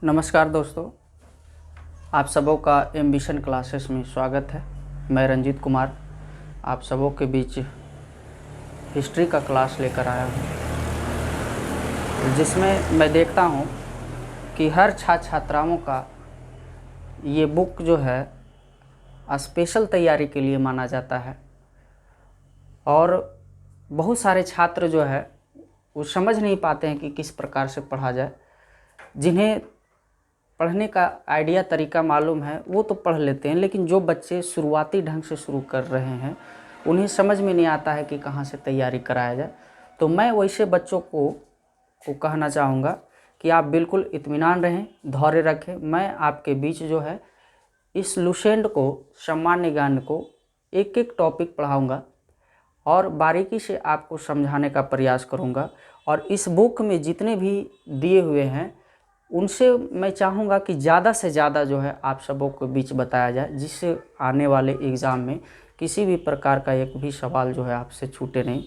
नमस्कार दोस्तों, आप सबों का एम्बिशन क्लासेस में स्वागत है। मैं रंजीत कुमार आप सबों के बीच हिस्ट्री का क्लास लेकर आया हूँ, जिसमें मैं देखता हूँ कि हर छात्राओं का ये बुक जो है स्पेशल तैयारी के लिए माना जाता है। और बहुत सारे छात्र जो है वो समझ नहीं पाते हैं कि किस प्रकार से पढ़ा जाए। जिन्हें पढ़ने का आइडिया तरीका मालूम है वो तो पढ़ लेते हैं, लेकिन जो बच्चे शुरुआती ढंग से शुरू कर रहे हैं उन्हें समझ में नहीं आता है कि कहाँ से तैयारी कराया जाए। तो मैं वैसे बच्चों को कहना चाहूँगा कि आप बिल्कुल इत्मीनान रहें, धैर्य रखें। मैं आपके बीच जो है इस लुसेंट को, सामान्य ज्ञान को एक एक टॉपिक पढ़ाऊँगा और बारीकी से आपको समझाने का प्रयास करूँगा। और इस बुक में जितने भी दिए हुए हैं उनसे मैं चाहूँगा कि ज़्यादा से ज़्यादा जो है आप सबों के बीच बताया जाए, जिससे आने वाले एग्ज़ाम में किसी भी प्रकार का एक भी सवाल जो है आपसे छूटे नहीं।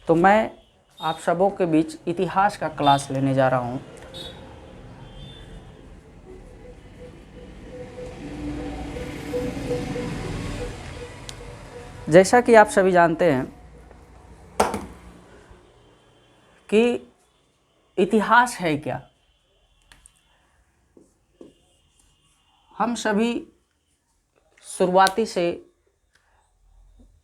तो मैं आप सबों के बीच इतिहास का क्लास लेने जा रहा हूँ। जैसा कि आप सभी जानते हैं कि इतिहास है क्या। हम सभी शुरुआती से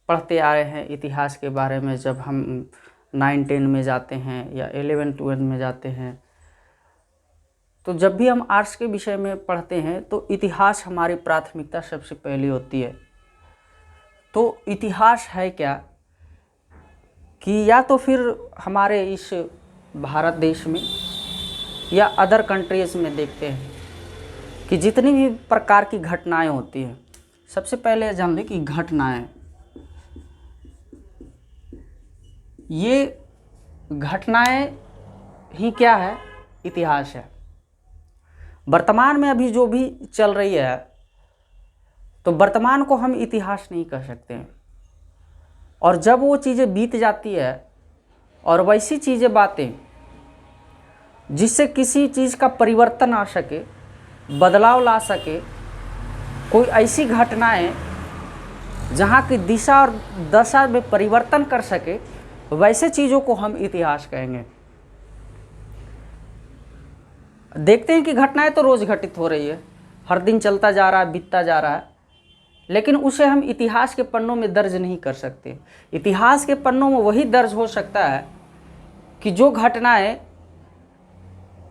पढ़ते आ रहे हैं इतिहास के बारे में। जब हम 9-10 में जाते हैं या 11-12 में जाते हैं, तो जब भी हम आर्ट्स के विषय में पढ़ते हैं तो इतिहास हमारी प्राथमिकता सबसे पहली होती है। तो इतिहास है क्या कि या तो फिर हमारे इस भारत देश में या अदर कंट्रीज़ में देखते हैं कि जितनी भी प्रकार की घटनाएं होती हैं, सबसे पहले जान लें कि घटनाएं, ये घटनाएं ही क्या है, इतिहास है। वर्तमान में अभी जो भी चल रही है तो वर्तमान को हम इतिहास नहीं कह सकते हैं। और जब वो चीज़ें बीत जाती है और वैसी चीज़ें, बातें जिससे किसी चीज़ का परिवर्तन आ सके, बदलाव ला सके, कोई ऐसी घटनाएं जहाँ की दिशा और दशा में परिवर्तन कर सके, वैसे चीज़ों को हम इतिहास कहेंगे। देखते हैं कि घटनाएं तो रोज़ घटित हो रही है, हर दिन चलता जा रहा है, बीतता जा रहा है, लेकिन उसे हम इतिहास के पन्नों में दर्ज नहीं कर सकते। इतिहास के पन्नों में वही दर्ज हो सकता है कि जो घटनाएं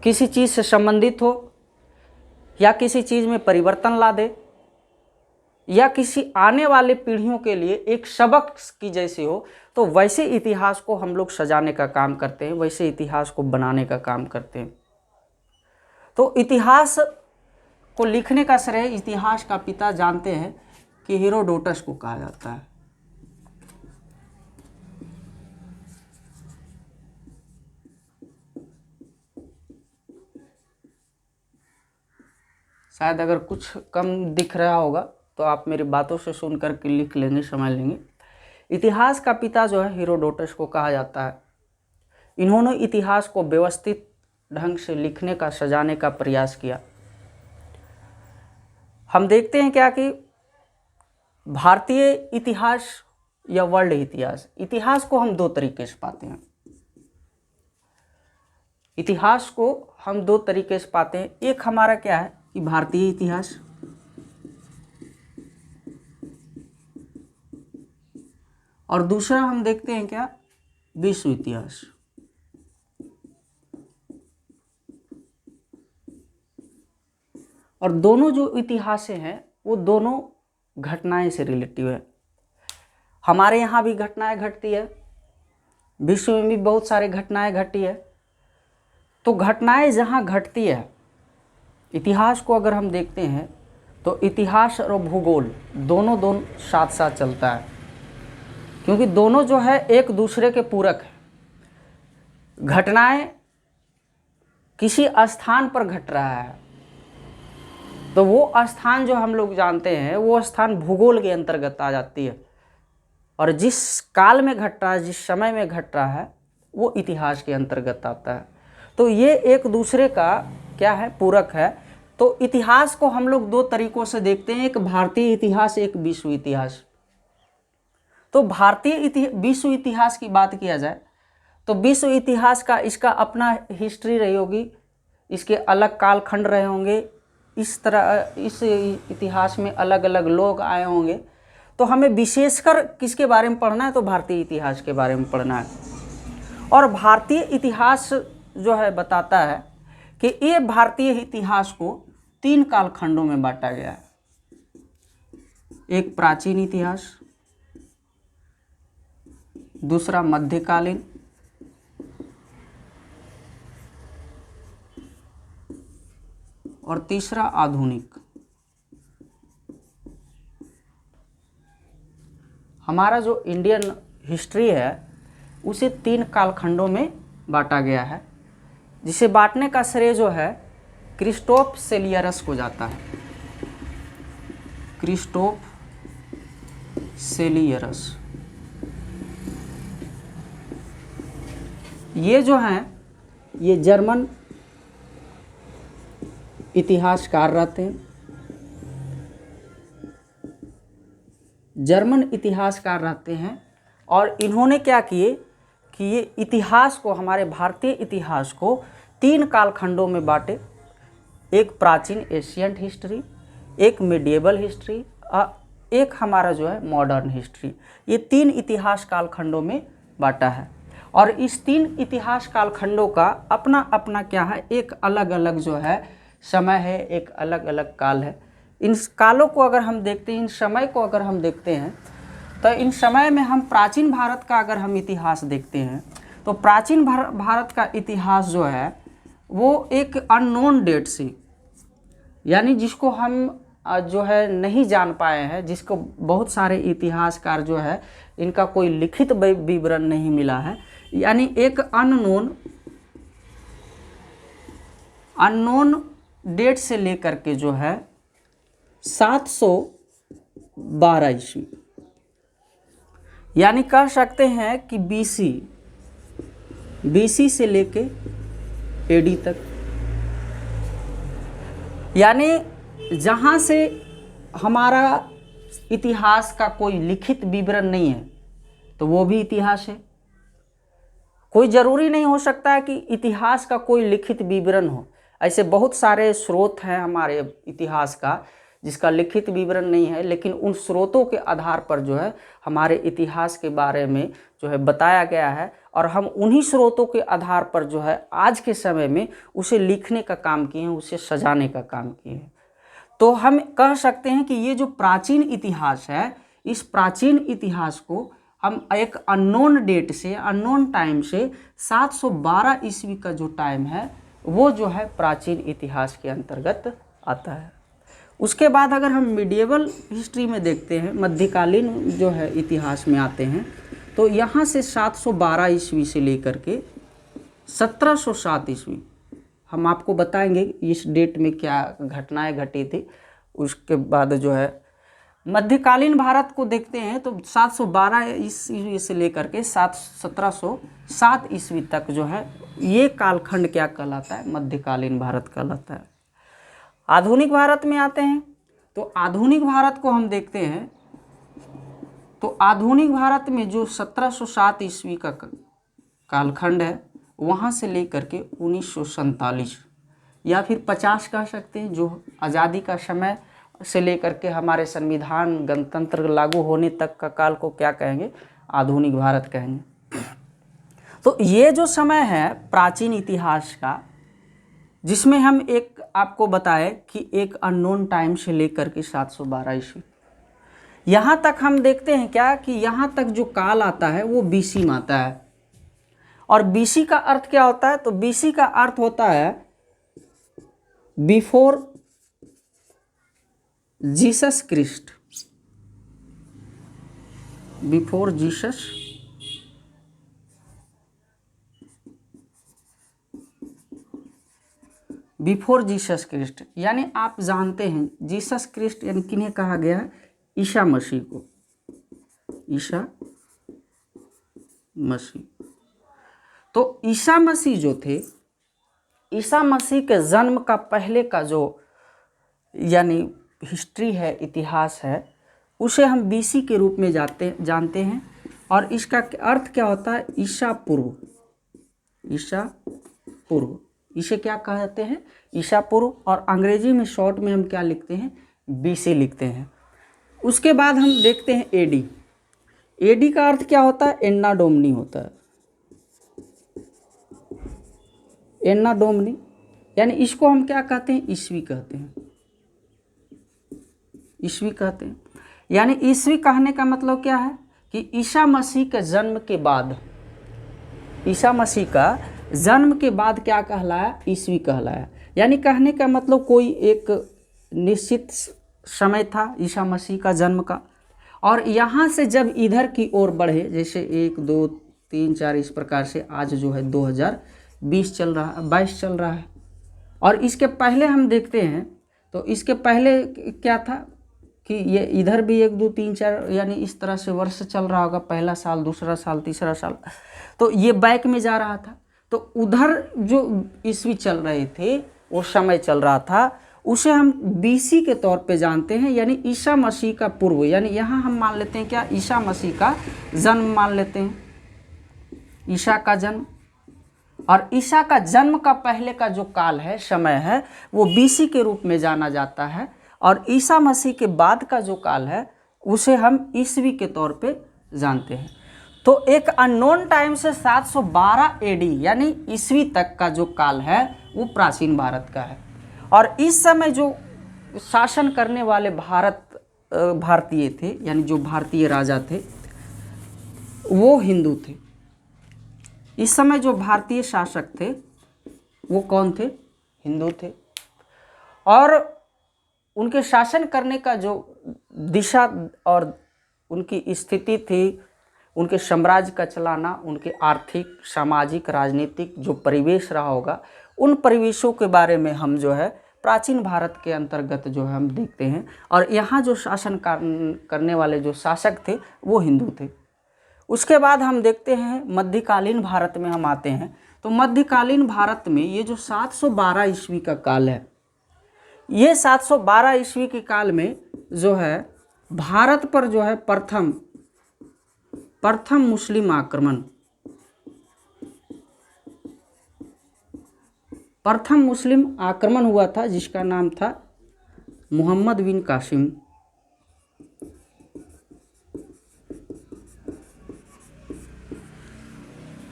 किसी चीज़ से संबंधित हो, या किसी चीज़ में परिवर्तन ला दे, या किसी आने वाले पीढ़ियों के लिए एक सबक की जैसी हो। तो वैसे इतिहास को हम लोग सजाने का काम करते हैं, वैसे इतिहास को बनाने का काम करते हैं। तो इतिहास को लिखने का श्रेय इतिहास का पिता जानते हैं कि हेरोडोटस को कहा जाता है। शायद अगर कुछ कम दिख रहा होगा तो आप मेरी बातों से सुन कर के लिख लेंगे, समझ लेंगे। इतिहास का पिता जो है हेरोडोटस को कहा जाता है। इन्होंने इतिहास को व्यवस्थित ढंग से लिखने का, सजाने का प्रयास किया। हम देखते हैं क्या कि भारतीय इतिहास या वर्ल्ड इतिहास, इतिहास को हम दो तरीके से पाते हैं। इतिहास को हम दो तरीके से पाते हैं। एक हमारा क्या है कि भारतीय इतिहास, और दूसरा हम देखते हैं क्या, विश्व इतिहास। और दोनों जो इतिहास हैं वो दोनों घटनाएं से रिलेटिव है। हमारे यहाँ भी घटनाएं घटती है, विश्व में भी बहुत सारे घटनाएं घटी है। तो घटनाएं जहाँ घटती है, इतिहास को अगर हम देखते हैं तो इतिहास और भूगोल दोनों साथ साथ चलता है, क्योंकि दोनों जो है एक दूसरे के पूरक है। घटनाएं किसी स्थान पर घट रहा है तो वो स्थान जो हम लोग जानते हैं वो स्थान भूगोल के अंतर्गत आ जाती है, और जिस काल में घट रहा है, जिस समय में घट रहा है, वो इतिहास के अंतर्गत आता है। तो ये एक दूसरे का क्या है, पूरक है। तो इतिहास को हम लोग दो तरीकों से देखते हैं, एक भारतीय इतिहास, एक विश्व इतिहास। तो भारतीय विश्व इतिहास की बात किया जाए तो विश्व इतिहास का इसका अपना हिस्ट्री रही होगी, इसके अलग कालखंड रहे होंगे, इस तरह इस इतिहास में अलग अलग लोग आए होंगे। तो हमें विशेषकर किसके बारे में पढ़ना है, तो भारतीय इतिहास के बारे में पढ़ना है। और भारतीय इतिहास जो है बताता है कि ये भारतीय इतिहास को 3 कालखंडों में बांटा गया है। एक प्राचीन इतिहास, दूसरा मध्यकालीन, और तीसरा आधुनिक। हमारा जो इंडियन हिस्ट्री है उसे 3 कालखंडों में बांटा गया है, जिसे बांटने का श्रेय जो है क्रिस्टोफ सेलियरस को जाता है। क्रिस्टोफ सेलियरस ये जो हैं ये जर्मन इतिहासकार रहते हैं, जर्मन इतिहासकार रहते हैं। और इन्होंने क्या किए कि ये इतिहास को, हमारे भारतीय इतिहास को 3 कालखंडों में बांटे। एक प्राचीन एशियंट हिस्ट्री, एक मिडिएबल हिस्ट्री, एक हमारा जो है मॉडर्न हिस्ट्री। ये 3 इतिहास कालखंडों में बांटा है। और इस 3 इतिहास कालखंडों का अपना अपना क्या है, एक अलग अलग जो है समय है, एक अलग अलग काल है। इन कालों को अगर हम देखते हैं, इन समय को अगर हम देखते हैं, तो इन समय में हम प्राचीन भारत का अगर हम इतिहास देखते हैं तो प्राचीन भारत का इतिहास जो है वो एक अननोन डेट से, यानी जिसको हम जो है नहीं जान पाए हैं, जिसको बहुत सारे इतिहासकार जो है इनका कोई लिखित विवरण नहीं मिला है, यानी एक अननोन डेट से लेकर के जो है 712 ईस्वी, यानी कह सकते हैं कि बीसी से लेके एडी तक, यानी जहाँ से हमारा इतिहास का कोई लिखित विवरण नहीं है तो वो भी इतिहास है। कोई ज़रूरी नहीं हो सकता है कि इतिहास का कोई लिखित विवरण हो। ऐसे बहुत सारे स्रोत हैं हमारे इतिहास का जिसका लिखित विवरण नहीं है, लेकिन उन स्रोतों के आधार पर जो है हमारे इतिहास के बारे में जो है बताया गया है, और हम उन्हीं स्रोतों के आधार पर जो है आज के समय में उसे लिखने का काम किए हैं, उसे सजाने का काम किए हैं। तो हम कह सकते हैं कि ये जो प्राचीन इतिहास है, इस प्राचीन इतिहास को हम एक अननोन डेट से, अननोन टाइम से 712 ईस्वी का जो टाइम है वो जो है प्राचीन इतिहास के अंतर्गत आता है। उसके बाद अगर हम मिडिएबल हिस्ट्री में देखते हैं, मध्यकालीन जो है इतिहास में आते हैं, तो यहाँ से 712 ईस्वी से लेकर के 1707 ईस्वी हम आपको बताएंगे इस डेट में क्या घटनाएं घटी थी। उसके बाद जो है मध्यकालीन भारत को देखते हैं तो 712 ईस्वी से लेकर के 1707 ईस्वी तक जो है ये कालखंड क्या कहलाता है, मध्यकालीन भारत कहलाता है। आधुनिक भारत में आते हैं तो आधुनिक भारत को हम देखते हैं तो आधुनिक भारत में जो 1707 ईस्वी का कालखंड है वहाँ से लेकर के 1947 या फिर 50 कह सकते हैं, जो आज़ादी का समय से लेकर के हमारे संविधान गणतंत्र लागू होने तक का काल को क्या कहेंगे, आधुनिक भारत कहेंगे। तो ये जो समय है प्राचीन इतिहास का, जिसमें हम एक आपको बताए कि एक अननोन टाइम से लेकर के 712 ईस्वी, यहाँ तक हम देखते हैं क्या कि यहाँ तक जो काल आता है वो बीसी में आता है। और बीसी का अर्थ क्या होता है, तो बीसी का अर्थ होता है before Jesus Christ, before Jesus before Jesus Christ, यानी आप जानते हैं जीसस क्रिस्ट यानी किन्हें कहा गया है, ईसा मसीह को, ईसा मसीह। तो ईसा मसीह जो थे ईसा मसीह के जन्म का पहले का जो यानी हिस्ट्री है, इतिहास है, उसे हम बीसी के रूप में जानते हैं। और इसका अर्थ क्या होता है? ईसा पूर्व। ईसा पूर्व, इसे क्या कहते हैं? ईसा पूर्व। और अंग्रेजी में शॉर्ट में हम क्या लिखते हैं? बीसी लिखते हैं। उसके बाद हम देखते हैं एडी। एडी का अर्थ क्या होता है? एन्ना डोमनी होता है। एन्ना डोमनी यानी इसको हम क्या कहते हैं? ईस्वी कहते हैं। ईस्वी कहते हैं। यानी ईस्वी कहने का मतलब क्या है कि ईसा मसीह के जन्म के बाद, ईसा मसीह का जन्म के बाद क्या कहलाया? ईस्वी कहलाया। यानी कहने का मतलब कोई एक निश्चित समय था ईसा मसीह का जन्म का, और यहाँ से जब इधर की ओर बढ़े, जैसे 1 2 3 4 इस प्रकार से आज जो है 2020 चल रहा है, 22 चल रहा है। और इसके पहले हम देखते हैं तो इसके पहले क्या था कि ये इधर भी 1 2 3 4 यानी इस तरह से वर्ष चल रहा होगा, पहला साल, दूसरा साल, तीसरा साल, तो ये बैक में जा रहा था। तो उधर जो ईस्वी चल रहे थे, वो समय चल रहा था, उसे हम बीसी के तौर पे जानते हैं, यानी ईसा मसीह का पूर्व। यानी यहाँ हम मान लेते हैं क्या? ईसा मसीह का जन्म मान लेते हैं, ईसा का जन्म। और ईसा का जन्म का पहले का जो काल है, समय है, वो बीसी के रूप में जाना जाता है। और ईसा मसीह के बाद का जो काल है, उसे हम ईस्वी के तौर पे जानते हैं। तो एक अननोन टाइम से 712 एडी यानी ईस्वी तक का जो काल है, वो प्राचीन भारत का है। और इस समय जो शासन करने वाले भारतीय थे, यानी जो भारतीय राजा थे, वो हिंदू थे। इस समय जो भारतीय शासक थे, वो कौन थे? हिंदू थे। और उनके शासन करने का जो दिशा और उनकी स्थिति थी, उनके साम्राज्य का चलाना, उनके आर्थिक, सामाजिक, राजनीतिक जो परिवेश रहा होगा, उन परिवेशों के बारे में हम जो है प्राचीन भारत के अंतर्गत जो है हम देखते हैं। और यहाँ जो शासन करने वाले जो शासक थे, वो हिंदू थे। उसके बाद हम देखते हैं मध्यकालीन भारत में हम आते हैं। तो मध्यकालीन भारत में ये जो 712 ईस्वी का काल है, ये 712 ईस्वी के काल में जो है भारत पर जो है प्रथम मुस्लिम आक्रमण, प्रथम मुस्लिम आक्रमण हुआ था, जिसका नाम था मोहम्मद बिन कासिम।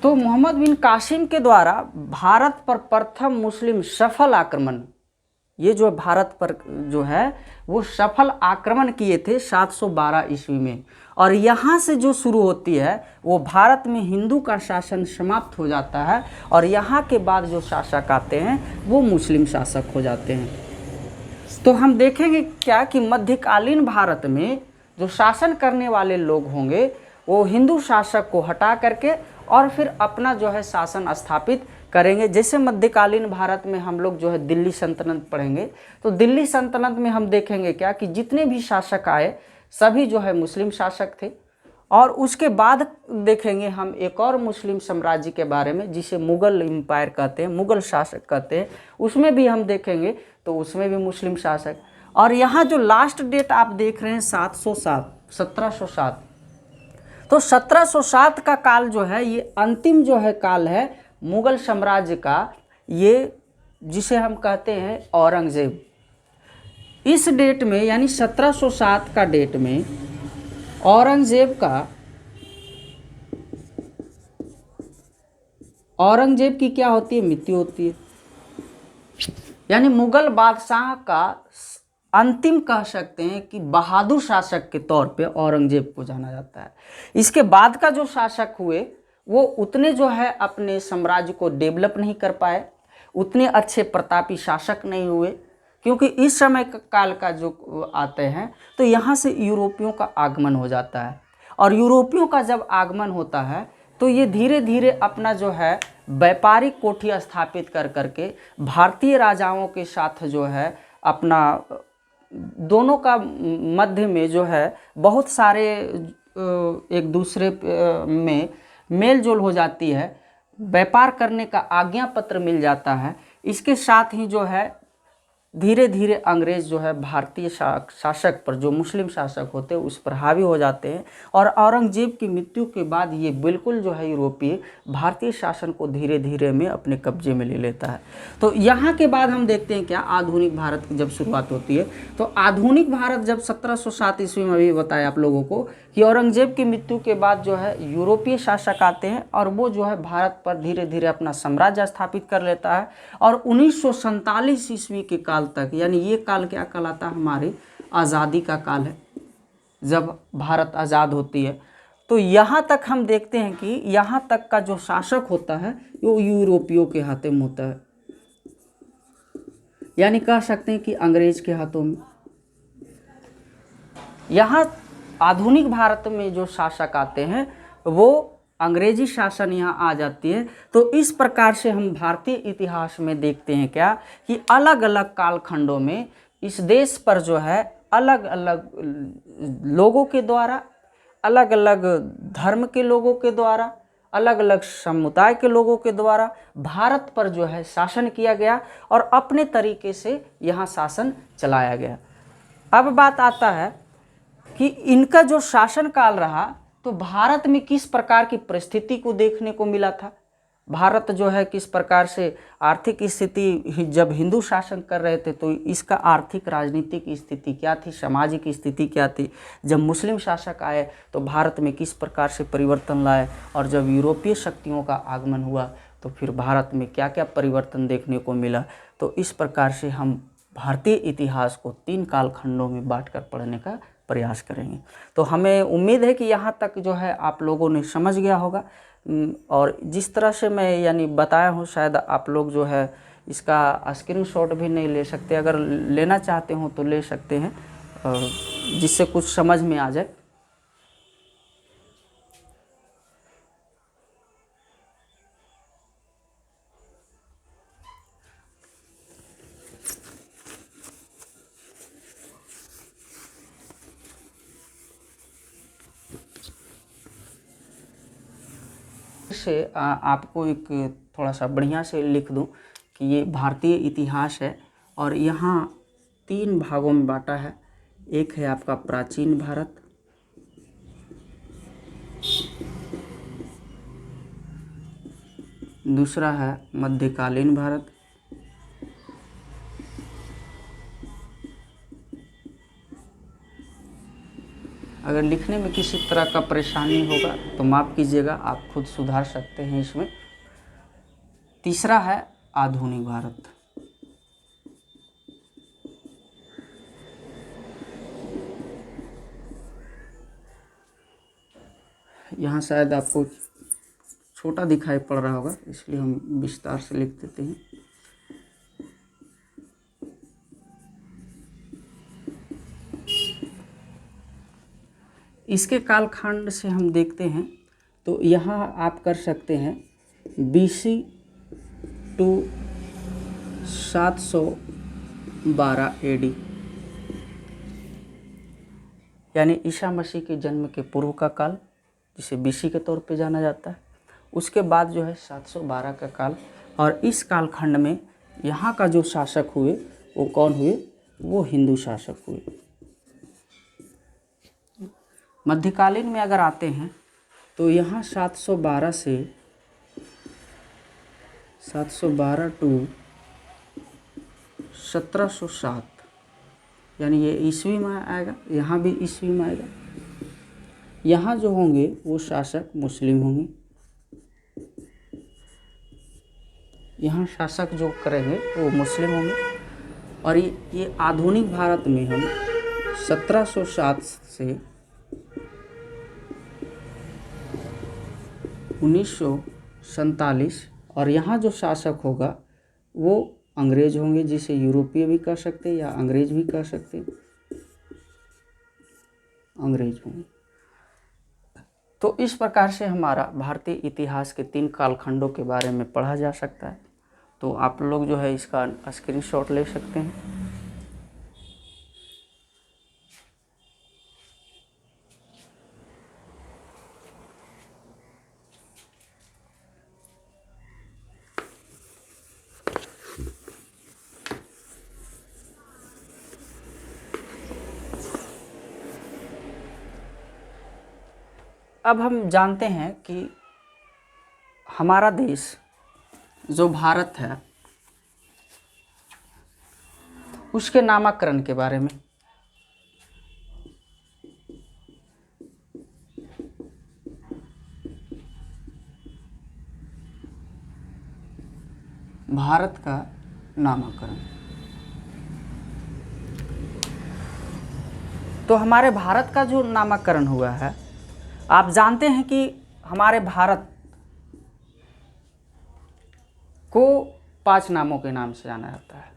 तो मोहम्मद बिन कासिम के द्वारा भारत पर प्रथम मुस्लिम सफल आक्रमण, ये जो भारत पर जो है वो सफल आक्रमण किए थे 712 ईस्वी में। और यहाँ से जो शुरू होती है, वो भारत में हिंदू का शासन समाप्त हो जाता है, और यहाँ के बाद जो शासक आते हैं वो मुस्लिम शासक हो जाते हैं। तो हम देखेंगे क्या कि मध्यकालीन भारत में जो शासन करने वाले लोग होंगे, वो हिंदू शासक को हटा करके और फिर अपना जो है शासन स्थापित करेंगे। जैसे मध्यकालीन भारत में हम लोग जो है दिल्ली सल्तनत पढ़ेंगे, तो दिल्ली सल्तनत में हम देखेंगे क्या कि जितने भी शासक आए, सभी जो है मुस्लिम शासक थे। और उसके बाद देखेंगे हम एक और मुस्लिम साम्राज्य के बारे में, जिसे मुग़ल एम्पायर कहते हैं, मुग़ल शासक कहते हैं। उसमें भी हम देखेंगे तो उसमें भी मुस्लिम शासक। और यहाँ जो लास्ट डेट आप देख रहे हैं 1707, तो 1707 का काल जो है, ये अंतिम जो है काल है मुग़ल साम्राज्य का, ये जिसे हम कहते हैं औरंगज़ेब। इस डेट में यानी 1707 का डेट में औरंगज़ेब की क्या होती है? मृत्यु होती है। यानी मुग़ल बादशाह का अंतिम कह सकते हैं कि बहादुर शासक के तौर पे औरंगज़ेब को जाना जाता है। इसके बाद का जो शासक हुए, वो उतने जो है अपने साम्राज्य को डेवलप नहीं कर पाए, उतने अच्छे प्रतापी शासक नहीं हुए, क्योंकि इस समय काल का जो आते हैं तो यहाँ से यूरोपियों का आगमन हो जाता है। और यूरोपियों का जब आगमन होता है तो ये धीरे धीरे अपना जो है व्यापारिक कोठी स्थापित कर करके भारतीय राजाओं के साथ जो है अपना दोनों का मध्य में जो है बहुत सारे एक दूसरे में मेल जोल हो जाती है, व्यापार करने का आज्ञा पत्र मिल जाता है। इसके साथ ही जो है धीरे धीरे अंग्रेज जो है भारतीय शासक पर, जो मुस्लिम शासक होते हैं उस पर हावी हो जाते हैं और औरंगजेब की मृत्यु के बाद ये बिल्कुल जो है यूरोपीय भारतीय शासन को धीरे धीरे में अपने कब्जे में ले लेता है। तो यहाँ के बाद हम देखते हैं क्या आधुनिक भारत की जब शुरुआत होती है, तो आधुनिक भारत जब 1707 ईस्वी में अभी बताया आप लोगों को कि औरंगजेब की मृत्यु के बाद जो है यूरोपीय शासक आते हैं और वो जो है भारत पर धीरे धीरे अपना साम्राज्य स्थापित कर लेता है। और 1947 ईस्वी के काल तक, यानी ये काल क्या कहलाता है, हमारी आज़ादी का काल है, जब भारत आज़ाद होती है। तो यहाँ तक हम देखते हैं कि यहाँ तक का जो शासक होता है वो यूरोपियों के हाथों में होता है, यानी कह सकते हैं कि अंग्रेज के हाथों में। यहाँ आधुनिक भारत में जो शासक आते हैं वो अंग्रेजी शासन यहाँ आ जाती है। तो इस प्रकार से हम भारतीय इतिहास में देखते हैं क्या कि अलग अलग कालखंडों में इस देश पर जो है अलग अलग लोगों के द्वारा, अलग अलग धर्म के लोगों के द्वारा, अलग अलग समुदाय के लोगों के द्वारा भारत पर जो है शासन किया गया और अपने तरीके से यहाँ शासन चलाया गया। अब बात आता है कि इनका जो शासन काल रहा तो भारत में किस प्रकार की परिस्थिति को देखने को मिला था। भारत जो है किस प्रकार से आर्थिक स्थिति, जब हिंदू शासन कर रहे थे तो इसका आर्थिक राजनीतिक स्थिति क्या थी, सामाजिक स्थिति क्या थी। जब मुस्लिम शासक आए तो भारत में किस प्रकार से परिवर्तन लाए, और जब यूरोपीय शक्तियों का आगमन हुआ तो फिर भारत में क्या क्या परिवर्तन देखने को मिला। तो इस प्रकार से हम भारतीय इतिहास को 3 कालखंडों में बांटकर पढ़ने का प्रयास करेंगे। तो हमें उम्मीद है कि यहाँ तक जो है आप लोगों ने समझ गया होगा, और जिस तरह से मैं यानी बताया हूँ शायद आप लोग जो है इसका स्क्रीनशॉट भी नहीं ले सकते, अगर लेना चाहते हो तो ले सकते हैं, जिससे कुछ समझ में आ जाए। से आपको एक थोड़ा सा बढ़िया से लिख दूं कि ये भारतीय इतिहास है और यहाँ 3 भागों में बांटा है। एक है आपका प्राचीन भारत, दूसरा है मध्यकालीन भारत, अगर लिखने में किसी तरह का परेशानी होगा तो माफ़ कीजिएगा, आप खुद सुधार सकते हैं इसमें। तीसरा है आधुनिक भारत। यहाँ शायद आपको छोटा दिखाई पड़ रहा होगा, इसलिए हम विस्तार से लिख देते हैं। इसके कालखंड से हम देखते हैं तो यहाँ आप कर सकते हैं BC टू 712 AD, यानी ईसा मसीह के जन्म के पूर्व का काल, जिसे BC के तौर पे जाना जाता है। उसके बाद जो है 712 का काल, और इस कालखंड में यहाँ का जो शासक हुए वो कौन हुए, वो हिंदू शासक हुए। मध्यकालीन में अगर आते हैं तो यहाँ 712 टू 1707, यानी ये ईस्वी में आएगा, यहाँ भी ईस्वी में आएगा। यहाँ जो होंगे वो शासक मुस्लिम होंगे, यहाँ शासक जो करेंगे वो मुस्लिम होंगे। और ये आधुनिक भारत में हम 1707 से 1947, और यहाँ जो शासक होगा वो अंग्रेज होंगे, जिसे यूरोपीय भी कह सकते हैं या अंग्रेज भी कह सकते हैं, अंग्रेज होंगे। तो इस प्रकार से हमारा भारतीय इतिहास के 3 कालखंडों के बारे में पढ़ा जा सकता है। तो आप लोग जो है इसका स्क्रीनशॉट ले सकते हैं। अब हम जानते हैं कि हमारा देश जो भारत है उसके नामकरण के बारे में। भारत का नामकरण, तो हमारे भारत का जो नामकरण हुआ है, आप जानते हैं कि हमारे भारत को 5 नामों के नाम से जाना जाता है।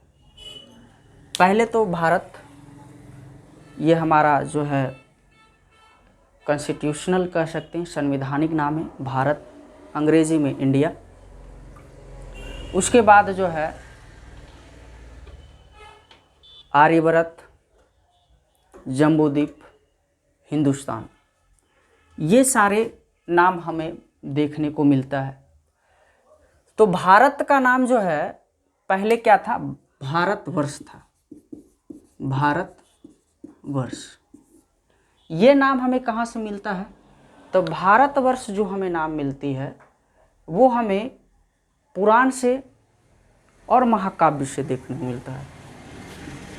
पहले तो भारत, ये हमारा जो है कॉन्स्टिट्यूशनल कह सकते हैं, संवैधानिक नाम है भारत, अंग्रेजी में इंडिया। उसके बाद जो है आर्यभट्ट, जम्बूद्वीप, हिंदुस्तान, ये सारे नाम हमें देखने को मिलता है। तो भारत का नाम जो है पहले क्या था? भारतवर्ष था, भारतवर्ष। ये नाम हमें कहाँ से मिलता है? तो भारतवर्ष जो हमें नाम मिलती है वो हमें पुराण से और महाकाव्य से देखने को मिलता है।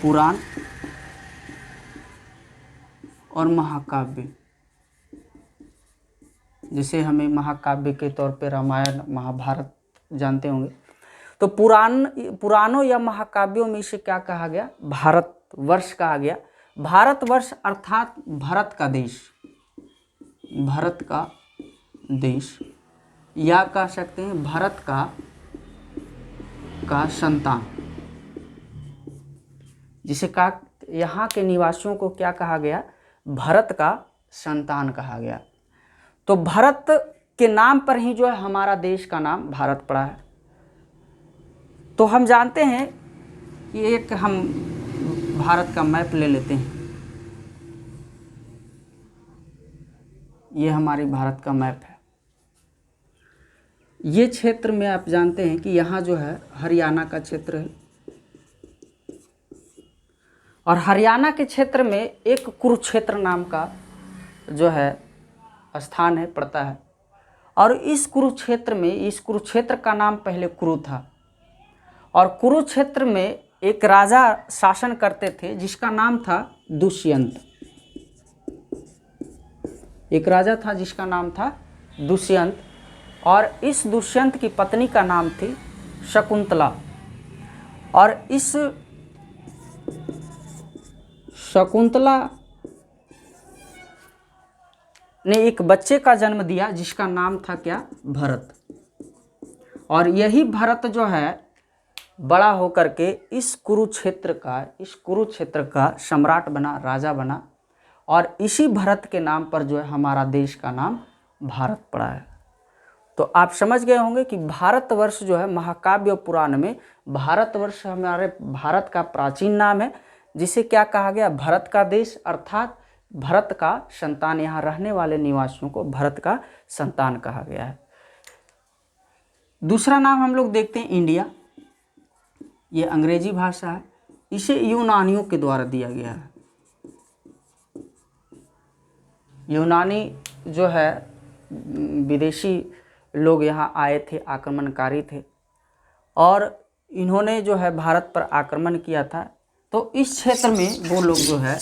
पुराण और महाकाव्य, जिसे हमें महाकाव्य के तौर पे रामायण, महाभारत जानते होंगे। तो पुराणों या महाकाव्यों में इसे क्या कहा गया? भारतवर्ष कहा गया। भारतवर्ष अर्थात भारत का देश, भारत का देश, या कह सकते हैं भारत का संतान, जिसे कहा यहाँ के निवासियों को क्या कहा गया? भारत का संतान कहा गया। तो भारत के नाम पर ही जो है हमारा देश का नाम भारत पड़ा है। तो हम जानते हैं कि एक हम भारत का मैप ले लेते हैं, ये हमारी भारत का मैप है। ये क्षेत्र में आप जानते हैं कि यहाँ जो है हरियाणा का क्षेत्र है, और हरियाणा के क्षेत्र में एक कुरुक्षेत्र नाम का जो है स्थान है, पड़ता है। और इस कुरुक्षेत्र का नाम पहले कुरु था, और कुरुक्षेत्र में एक राजा शासन करते थे जिसका नाम था दुष्यंत। एक राजा था जिसका नाम था दुष्यंत, और इस दुष्यंत की पत्नी का नाम थी शकुंतला। और इस शकुंतला ने एक बच्चे का जन्म दिया जिसका नाम था क्या? भरत। और यही भरत जो है बड़ा होकर के इस कुरुक्षेत्र का सम्राट बना, राजा बना, और इसी भरत के नाम पर जो है हमारा देश का नाम भारत पड़ा है। तो आप समझ गए होंगे कि भारतवर्ष जो है महाकाव्य और पुराण में भारतवर्ष हमारे भारत का प्राचीन नाम है, जिसे क्या कहा गया? भारत का देश, अर्थात भारत का संतान। यहाँ रहने वाले निवासियों को भारत का संतान कहा गया है। दूसरा नाम हम लोग देखते हैं इंडिया। ये अंग्रेजी भाषा है, इसे यूनानियों के द्वारा दिया गया है। यूनानी जो है विदेशी लोग यहाँ आए थे, आक्रमणकारी थे, और इन्होंने जो है भारत पर आक्रमण किया था। तो इस क्षेत्र में वो लोग जो है,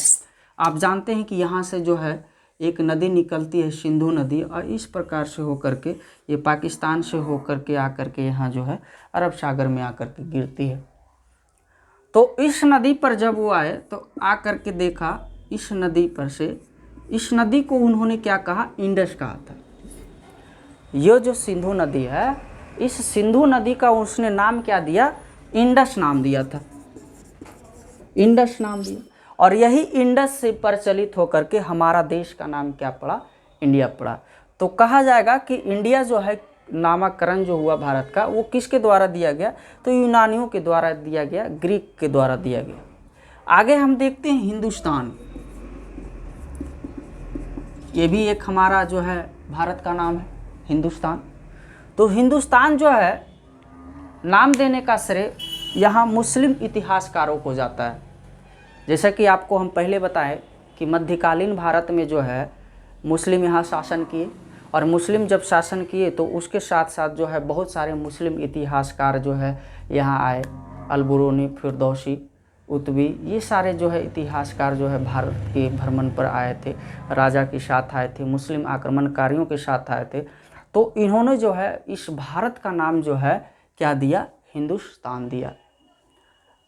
आप जानते हैं कि यहाँ से जो है एक नदी निकलती है, सिंधु नदी, और इस प्रकार से होकर के ये पाकिस्तान से होकर के आकर के यहाँ जो है अरब सागर में आकर के गिरती है। तो इस नदी पर जब वो आए तो आकर के देखा इस नदी पर से, इस नदी को उन्होंने क्या कहा? इंडस कहा था। ये जो सिंधु नदी है, इस सिंधु नदी का उसने नाम क्या दिया? इंडस नाम दिया था, इंडस नाम दिया। और यही इंडस से प्रचलित होकर के हमारा देश का नाम क्या पड़ा? इंडिया पड़ा। तो कहा जाएगा कि इंडिया जो है नामकरण जो हुआ भारत का, वो किसके द्वारा दिया गया? तो यूनानियों के द्वारा दिया गया, ग्रीक के द्वारा दिया गया। आगे हम देखते हैं हिंदुस्तान। ये भी एक हमारा जो है भारत का नाम है, हिंदुस्तान। तो हिंदुस्तान जो है नाम देने का श्रेय यहाँ मुस्लिम इतिहासकारों को जाता है। जैसा कि आपको हम पहले बताएं कि मध्यकालीन भारत में जो है मुस्लिम यहाँ शासन किए, और मुस्लिम जब शासन किए तो उसके साथ साथ जो है बहुत सारे मुस्लिम इतिहासकार जो है यहाँ आए। अलबरूनी, फिरदौसी, उतबी, ये सारे जो है इतिहासकार जो है भारत के भ्रमण पर आए थे, राजा के साथ आए थे, मुस्लिम आक्रमणकारियों के साथ आए थे। तो इन्होंने जो है इस भारत का नाम जो है क्या दिया, हिंदुस्तान दिया।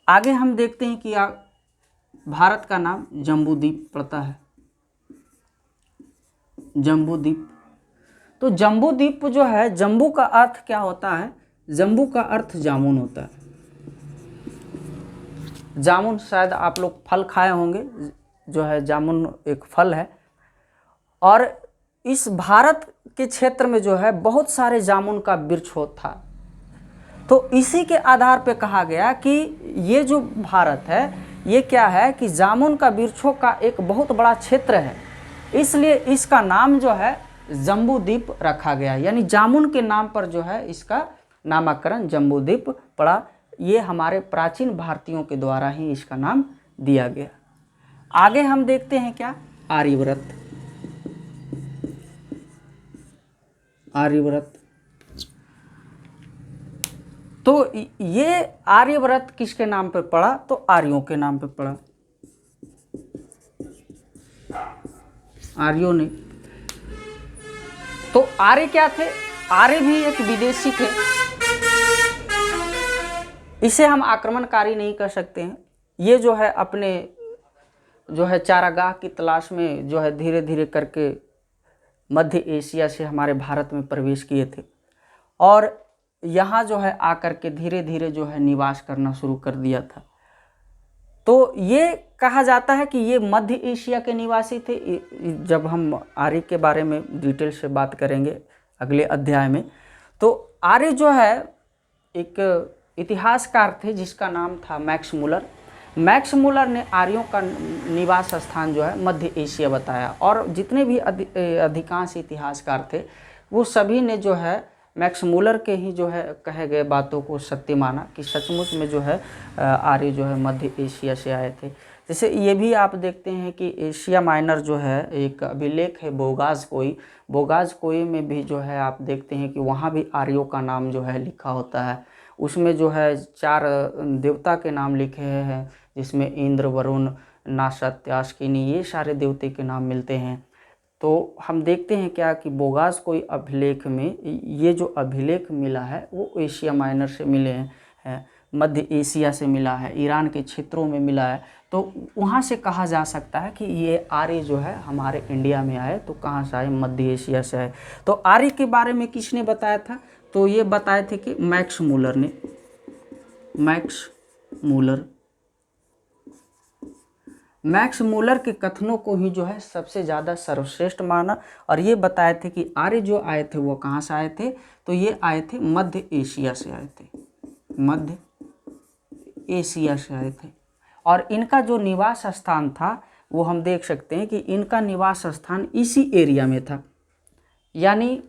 आगे हम देखते हैं कि भारत का नाम जम्बूद्वीप पड़ता है, जम्बूद्वीप। तो जम्बूद्वीप जो है, जम्बू का अर्थ क्या होता है, जम्बू का अर्थ जामुन होता है। जामुन शायद आप लोग फल खाए होंगे, जो है जामुन एक फल है, और इस भारत के क्षेत्र में जो है बहुत सारे जामुन का वृक्ष था। तो इसी के आधार पे कहा गया कि ये जो भारत है ये क्या है कि जामुन का वृक्षों का एक बहुत बड़ा क्षेत्र है, इसलिए इसका नाम जो है जम्बूद्वीप रखा गया। यानी जामुन के नाम पर जो है इसका नामकरण जम्बूद्वीप पड़ा। ये हमारे प्राचीन भारतीयों के द्वारा ही इसका नाम दिया गया। आगे हम देखते हैं क्या, आर्यव्रत। आर्यव्रत, तो ये आर्यव्रत किसके नाम पर पड़ा, तो आर्यों के नाम पर पड़ा, आर्यों ने। तो आर्य क्या थे, आर्य भी एक विदेशी थे। इसे हम आक्रमणकारी नहीं कर सकते हैं। ये जो है अपने जो है चारागाह की तलाश में जो है धीरे धीरे करके मध्य एशिया से हमारे भारत में प्रवेश किए थे, और यहाँ जो है आकर के धीरे धीरे जो है निवास करना शुरू कर दिया था। तो ये कहा जाता है कि ये मध्य एशिया के निवासी थे। जब हम आर्य के बारे में डिटेल से बात करेंगे अगले अध्याय में। तो आर्य जो है एक इतिहासकार थे जिसका नाम था मैक्स मुलर। मैक्स मुलर ने आर्यों का निवास स्थान जो है मध्य एशिया बताया, और जितने भी अधिकांश इतिहासकार थे वो सभी ने जो है मैक्स मुलर के ही जो है कहे गए बातों को सत्य माना कि सचमुच में जो है आर्य जो है मध्य एशिया से आए थे। जैसे ये भी आप देखते हैं कि एशिया माइनर जो है एक अभिलेख है बोगाज कोई, बोगाज कोई में भी जो है आप देखते हैं कि वहाँ भी आर्यों का नाम जो है लिखा होता है। उसमें जो है 4 देवता के नाम लिखे हैं, जिसमें इंद्र, वरुण, नासत्य, अश्किनी, ये सारे देवते के नाम मिलते हैं। तो हम देखते हैं क्या कि बोगास कोई अभिलेख में ये जो अभिलेख मिला है वो एशिया माइनर से मिले हैं, मध्य एशिया से मिला है, ईरान के क्षेत्रों में मिला है। तो वहाँ से कहा जा सकता है कि ये आर्य जो है हमारे इंडिया में आए। तो कहाँ से आए, मध्य एशिया से आए। तो आर्य के बारे में किसने बताया था, तो ये बताए थे कि मैक्स मुलर ने। मैक्स मुलर, मैक्स मुलर के कथनों को ही जो है सबसे ज़्यादा सर्वश्रेष्ठ माना, और ये बताए थे कि आर्य जो आए थे वो कहाँ से आए थे, तो ये आए थे मध्य एशिया से आए थे, मध्य एशिया से आए थे। और इनका जो निवास स्थान था वो हम देख सकते हैं कि इनका निवास स्थान इसी एरिया में था, यानी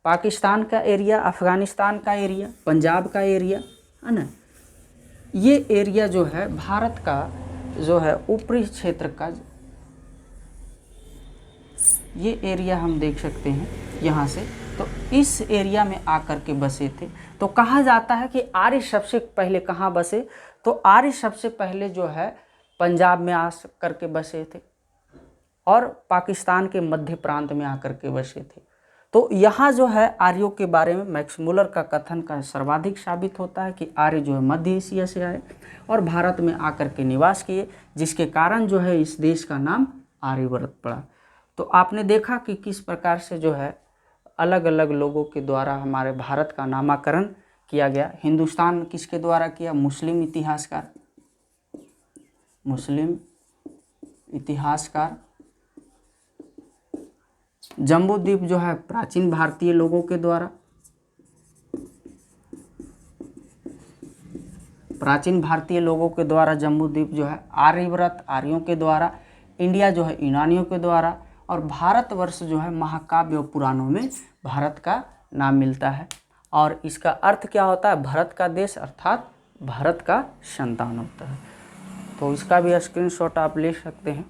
पाकिस्तान का एरिया, अफ़गानिस्तान का एरिया, पंजाब का एरिया है ना, ये एरिया जो है भारत का जो है ऊपरी क्षेत्र का ये एरिया हम देख सकते हैं यहाँ से। तो इस एरिया में आकर के बसे थे। तो कहा जाता है कि आर्य सबसे पहले कहाँ बसे, तो आर्य सबसे पहले जो है पंजाब में आ कर के बसे थे और पाकिस्तान के मध्य प्रांत में आकर के बसे थे। तो यहाँ जो है आर्यों के बारे में मैक्स मुलर का कथन का सर्वाधिक साबित होता है कि आर्य जो है मध्य एशिया से आए और भारत में आकर के निवास किए, जिसके कारण जो है इस देश का नाम आर्यव्रत पड़ा। तो आपने देखा कि किस प्रकार से जो है अलग अलग लोगों के द्वारा हमारे भारत का नामकरण किया गया। हिंदुस्तान किसके द्वारा किया, मुस्लिम इतिहासकार, मुस्लिम इतिहासकार। जम्बूद्वीप जो है प्राचीन भारतीय लोगों के द्वारा, प्राचीन भारतीय लोगों के द्वारा जम्बूद्वीप जो है, आर्यव्रत आर्यों के द्वारा, इंडिया जो है यूनानियों के द्वारा, और भारतवर्ष जो है महाकाव्य और पुराणों में भारत का नाम मिलता है। और इसका अर्थ क्या होता है, भारत का देश अर्थात भारत का संतान होता है। तो इसका भी स्क्रीनशॉट आप ले सकते हैं।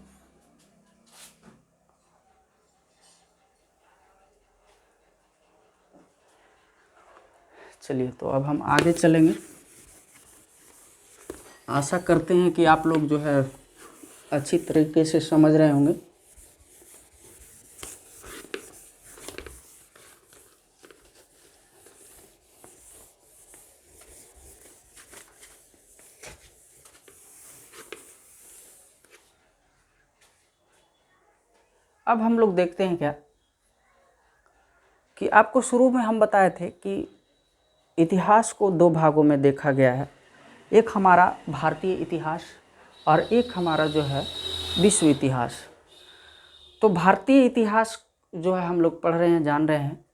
चलिए, तो अब हम आगे चलेंगे। आशा करते हैं कि आप लोग जो है अच्छी तरीके से समझ रहे होंगे। अब हम लोग देखते हैं क्या कि आपको शुरू में हम बताए थे कि इतिहास को दो भागों में देखा गया है। एक हमारा भारतीय इतिहास और एक हमारा जो है विश्व इतिहास। तो भारतीय इतिहास जो है हम लोग पढ़ रहे हैं, जान रहे हैं।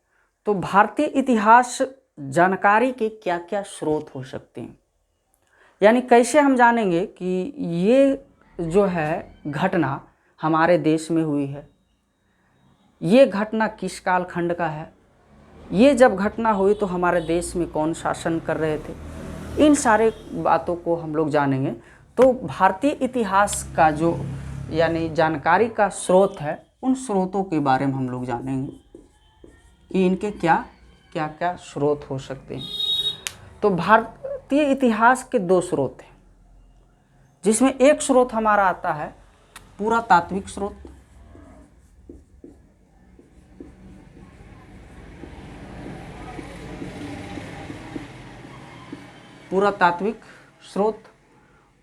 तो भारतीय इतिहास जानकारी के क्या क्या स्रोत हो सकते हैं, यानी कैसे हम जानेंगे कि ये जो है घटना हमारे देश में हुई है, ये घटना किस कालखंड का है, ये जब घटना हुई तो हमारे देश में कौन शासन कर रहे थे, इन सारे बातों को हम लोग जानेंगे। तो भारतीय इतिहास का जो यानी जानकारी का स्रोत है, उन स्रोतों के बारे में हम लोग जानेंगे कि इनके क्या क्या क्या स्रोत हो सकते हैं। तो भारतीय इतिहास के दो स्रोत हैं, जिसमें एक स्रोत हमारा आता है पुरातात्विक स्रोत, पुरातात्विक स्रोत,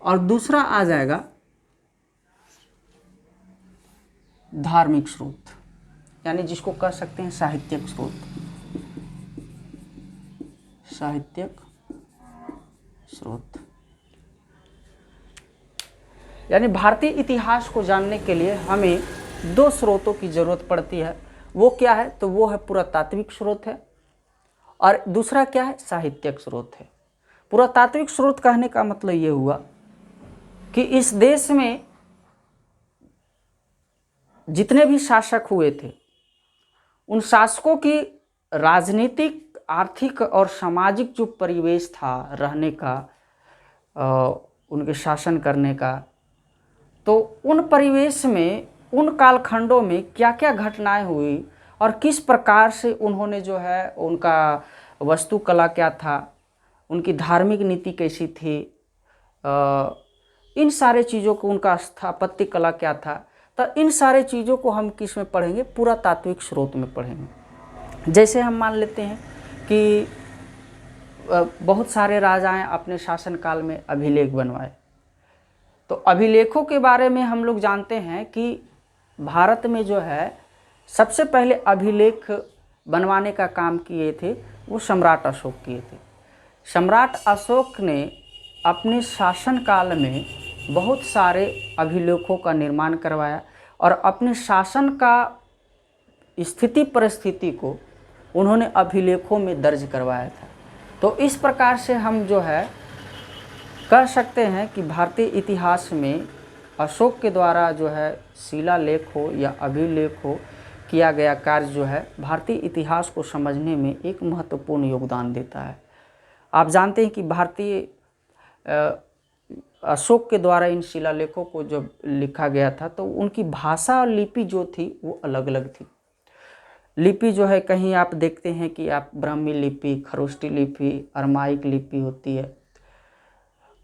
और दूसरा आ जाएगा धार्मिक स्रोत, यानी जिसको कह सकते हैं साहित्यिक स्रोत, साहित्यिक स्रोत। यानी भारतीय इतिहास को जानने के लिए हमें दो स्रोतों की जरूरत पड़ती है। वो क्या है? तो वो है पुरातात्विक स्रोत है, और दूसरा क्या है? साहित्यिक स्रोत है। पुरातात्विक स्रोत कहने का मतलब ये हुआ कि इस देश में जितने भी शासक हुए थे, उन शासकों की राजनीतिक, आर्थिक और सामाजिक जो परिवेश था रहने का, उनके शासन करने का, तो उन परिवेश में, उन कालखंडों में क्या क्या घटनाएं हुई और किस प्रकार से उन्होंने जो है, उनका वास्तुकला क्या था, उनकी धार्मिक नीति कैसी थी, इन सारे चीज़ों को, उनका स्थापत्य कला क्या था, तो इन सारे चीज़ों को हम किस में पढ़ेंगे? पुरातात्विक स्रोत में पढ़ेंगे। जैसे हम मान लेते हैं कि बहुत सारे राजाएं अपने शासनकाल में अभिलेख बनवाए, तो अभिलेखों के बारे में हम लोग जानते हैं कि भारत में जो है सबसे पहले अभिलेख बनवाने का काम किए थे वो सम्राट अशोक किए थे। सम्राट अशोक ने अपने शासनकाल में बहुत सारे अभिलेखों का निर्माण करवाया और अपने शासन का स्थिति परिस्थिति को उन्होंने अभिलेखों में दर्ज करवाया था। तो इस प्रकार से हम जो है कह सकते हैं कि भारतीय इतिहास में अशोक के द्वारा जो है शिलालेख हो या अभिलेख हो किया गया कार्य जो है भारतीय इतिहास को समझने में एक महत्वपूर्ण योगदान देता है। आप जानते हैं कि भारतीय अशोक के द्वारा इन शिलालेखों को जब लिखा गया था तो उनकी भाषा और लिपि जो थी वो अलग अलग थी। लिपि जो है, कहीं आप देखते हैं कि आप ब्राह्मी लिपि, खरोष्टी लिपि, अरमाइक लिपि होती है,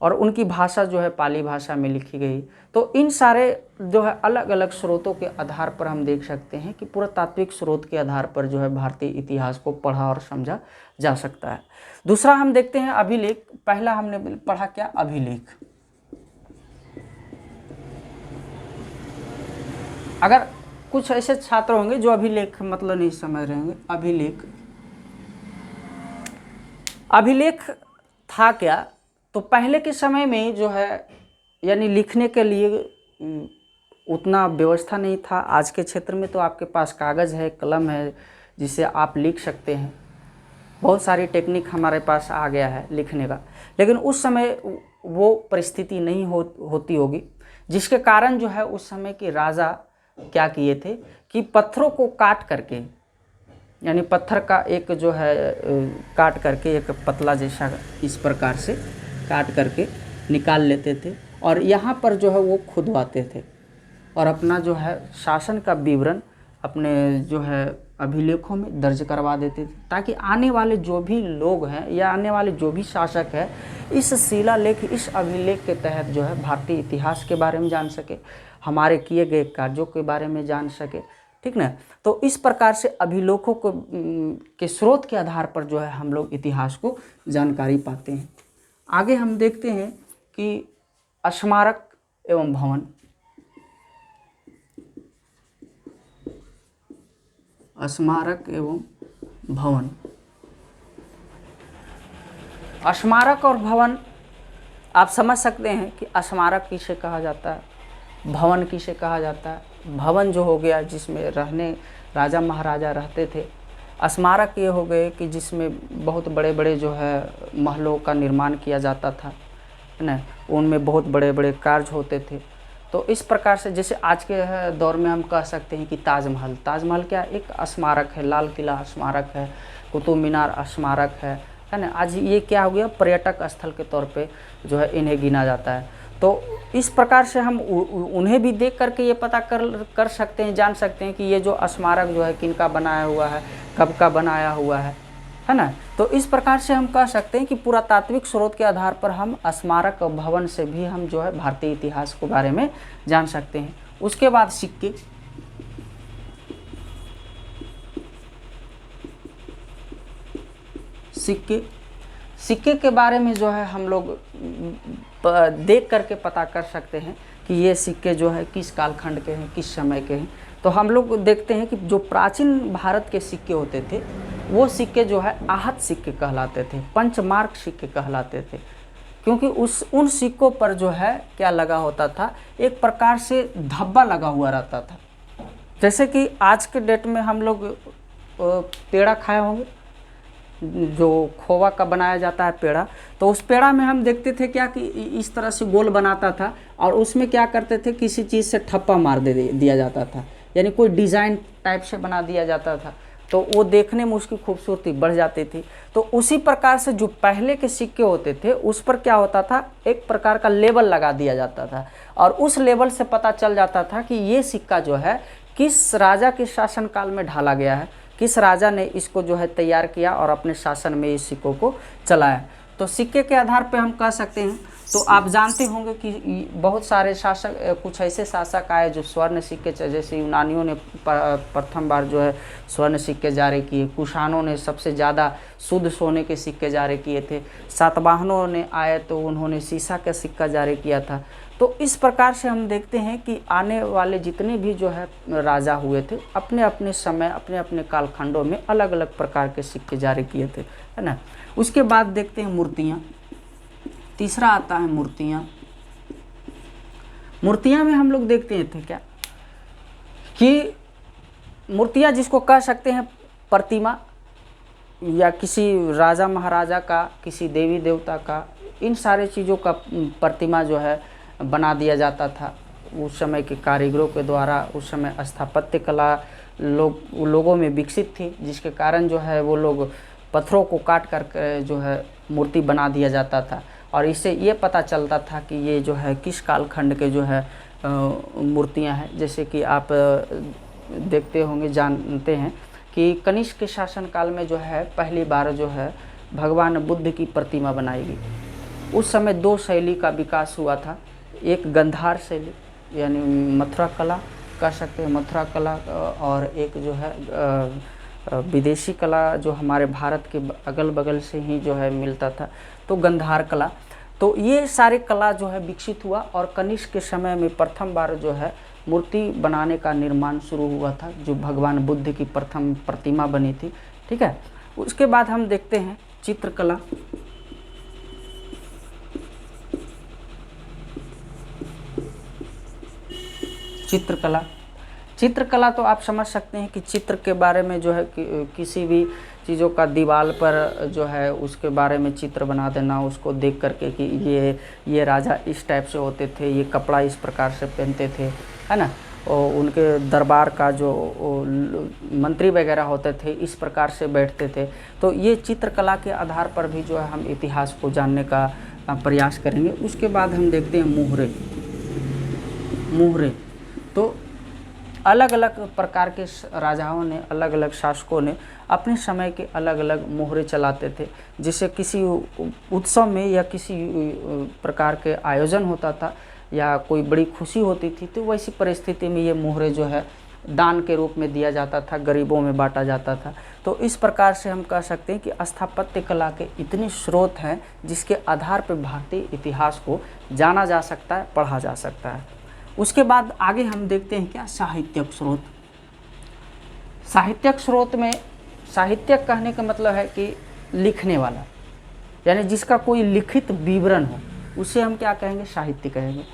और उनकी भाषा जो है पाली भाषा में लिखी गई। तो इन सारे जो है अलग अलग स्रोतों के आधार पर हम देख सकते हैं कि पुरातात्विक स्रोत के आधार पर जो है भारतीय इतिहास को पढ़ा और समझा जा सकता है। दूसरा हम देखते हैं अभिलेख। पहला हमने पढ़ा क्या? अभिलेख। अगर कुछ ऐसे छात्र होंगे जो अभिलेख मतलब नहीं समझ रहे होंगे, अभिलेख, अभिलेख था क्या? तो पहले के समय में जो है यानी लिखने के लिए उतना व्यवस्था नहीं था। आज के क्षेत्र में तो आपके पास कागज़ है, कलम है, जिससे आप लिख सकते हैं। बहुत सारी टेक्निक हमारे पास आ गया है लिखने का, लेकिन उस समय वो परिस्थिति नहीं होती होगी, जिसके कारण जो है उस समय के राजा क्या किए थे कि पत्थरों को काट करके, यानी पत्थर का एक जो है काट करके एक पतला जैसा इस प्रकार से काट करके निकाल लेते थे और यहाँ पर जो है वो खुदवाते थे और अपना जो है शासन का विवरण अपने जो है अभिलेखों में दर्ज करवा देते थे, ताकि आने वाले जो भी लोग हैं या आने वाले जो भी शासक है इस शिलालेख, इस अभिलेख के तहत जो है भारतीय इतिहास के बारे में जान सके, हमारे किए गए कार्यों के बारे में जान सके, ठीक ना। तो इस प्रकार से अभिलेखों को के स्रोत के आधार पर जो है हम लोग इतिहास को जानकारी पाते हैं। आगे हम देखते हैं कि स्मारक एवं भवन। स्मारक एवं भवन। स्मारक और भवन आप समझ सकते हैं कि स्मारक किसे कहा जाता है, भवन किसे कहा जाता है। भवन जो हो गया जिसमें रहने राजा महाराजा रहते थे, स्मारक ये हो गए कि जिसमें बहुत बड़े बड़े जो है महलों का निर्माण किया जाता था, है ना, उनमें बहुत बड़े बड़े कार्य होते थे। तो इस प्रकार से जैसे आज के दौर में हम कह सकते हैं कि ताजमहल क्या एक स्मारक है, लाल किला स्मारक है, कुतुब मीनार स्मारक है ना। आज ये क्या हो गया, पर्यटक स्थल के तौर पे जो है इन्हें गिना जाता है। तो इस प्रकार से हम उन्हें भी देख करके ये पता कर सकते हैं, जान सकते हैं कि ये जो स्मारक जो है किनका बनाया हुआ है, कब का बनाया हुआ है ना। तो इस प्रकार से हम कह सकते हैं कि पुरातात्विक स्रोत के आधार पर हम स्मारक और भवन से भी हम जो है भारतीय इतिहास के बारे में जान सकते हैं। उसके बाद सिक्के। सिक्के के बारे में जो है हम लोग देख करके पता कर सकते हैं कि ये सिक्के जो है किस कालखंड के हैं, किस समय के हैं। तो हम लोग देखते हैं कि जो प्राचीन भारत के सिक्के होते थे वो सिक्के जो है आहत सिक्के कहलाते थे, पंचमार्क सिक्के कहलाते थे, क्योंकि उन सिक्कों पर जो है क्या लगा होता था, एक प्रकार से धब्बा लगा हुआ रहता था। जैसे कि आज के डेट में हम लोग पेड़ा खाए होंगे, जो खोवा का बनाया जाता है पेड़ा, तो उस पेड़ा में हम देखते थे क्या कि इस तरह से गोल बनाता था और उसमें क्या करते थे, किसी चीज़ से ठप्पा मार दिया जाता था, यानी कोई डिज़ाइन टाइप से बना दिया जाता था, तो वो देखने में उसकी खूबसूरती बढ़ जाती थी। तो उसी प्रकार से जो पहले के सिक्के होते थे उस पर क्या होता था, एक प्रकार का लेबल लगा दिया जाता था और उस लेबल से पता चल जाता था कि ये सिक्का जो है किस राजा के शासनकाल में ढाला गया है, किस राजा ने इसको जो है तैयार किया और अपने शासन में इस सिक्कों को चलाया। तो सिक्के के आधार पे हम कह सकते हैं। तो आप जानते होंगे कि बहुत सारे शासक, कुछ ऐसे शासक आए जो स्वर्ण सिक्के, जैसे यूनानियों ने प्रथम बार जो है स्वर्ण सिक्के जारी किए, कुषाणों ने सबसे ज़्यादा शुद्ध सोने के सिक्के जारी किए थे, सातवाहनों ने आए तो उन्होंने सीसा का सिक्का जारी किया था। तो इस प्रकार से हम देखते हैं कि आने वाले जितने भी जो है राजा हुए थे अपने अपने समय, अपने अपने कालखंडों में अलग अलग प्रकार के सिक्के जारी किए थे, है ना। उसके बाद देखते हैं मूर्तियाँ। तीसरा आता है मूर्तियाँ। मूर्तियाँ में हम लोग देखते थे क्या कि मूर्तियाँ जिसको कह सकते हैं प्रतिमा, या किसी राजा महाराजा का, किसी देवी देवता का, इन सारे चीज़ों का प्रतिमा जो है बना दिया जाता था उस समय के कारीगरों के द्वारा। उस समय स्थापत्य कला लोगों में विकसित थी, जिसके कारण जो है वो लोग पत्थरों को काट कर जो है मूर्ति बना दिया जाता था और इससे ये पता चलता था कि ये जो है किस कालखंड के जो है मूर्तियां हैं। जैसे कि आप देखते होंगे, जानते हैं कि कनिष्क के शासनकाल में जो है पहली बार जो है भगवान बुद्ध की प्रतिमा बनाई गई। उस समय दो शैली का विकास हुआ था, एक गंधार शैली यानी मथुरा कला कह सकते हैं, मथुरा कला, और एक जो है विदेशी कला जो हमारे भारत के अगल बगल से ही जो है मिलता था, तो गंधार कला। तो ये सारे कला जो है विकसित हुआ और कनिष्क के समय में प्रथम बार जो है मूर्ति बनाने का निर्माण शुरू हुआ था, जो भगवान बुद्ध की प्रथम प्रतिमा बनी थी, ठीक है। उसके बाद हम देखते हैं चित्रकला। चित्रकला तो आप समझ सकते हैं कि चित्र के बारे में जो है किसी भी चीज़ों का दीवार पर जो है उसके बारे में चित्र बना देना, उसको देख करके कि ये राजा इस टाइप से होते थे, ये कपड़ा इस प्रकार से पहनते थे, है ना, और उनके दरबार का जो मंत्री वगैरह होते थे इस प्रकार से बैठते थे। तो ये चित्रकला के आधार पर भी जो है हम इतिहास को जानने का प्रयास करेंगे। उसके बाद हम देखते हैं मुहरे। तो अलग अलग प्रकार के राजाओं ने, अलग अलग शासकों ने अपने समय के अलग अलग मोहरे चलाते थे। जिससे किसी उत्सव में या किसी प्रकार के आयोजन होता था या कोई बड़ी खुशी होती थी, तो वैसी परिस्थिति में ये मोहरे जो है दान के रूप में दिया जाता था, गरीबों में बांटा जाता था। तो इस प्रकार से हम कह सकते हैं कि स्थापत्य कला के इतने स्रोत हैं जिसके आधार पर भारतीय इतिहास को जाना जा सकता है, पढ़ा जा सकता है। उसके बाद आगे हम देखते हैं क्या, साहित्यक स्रोत। साहित्यक स्रोत में साहित्यक कहने का मतलब है कि लिखने वाला, यानी जिसका कोई लिखित विवरण हो, उसे हम क्या कहेंगे, साहित्य कहेंगे।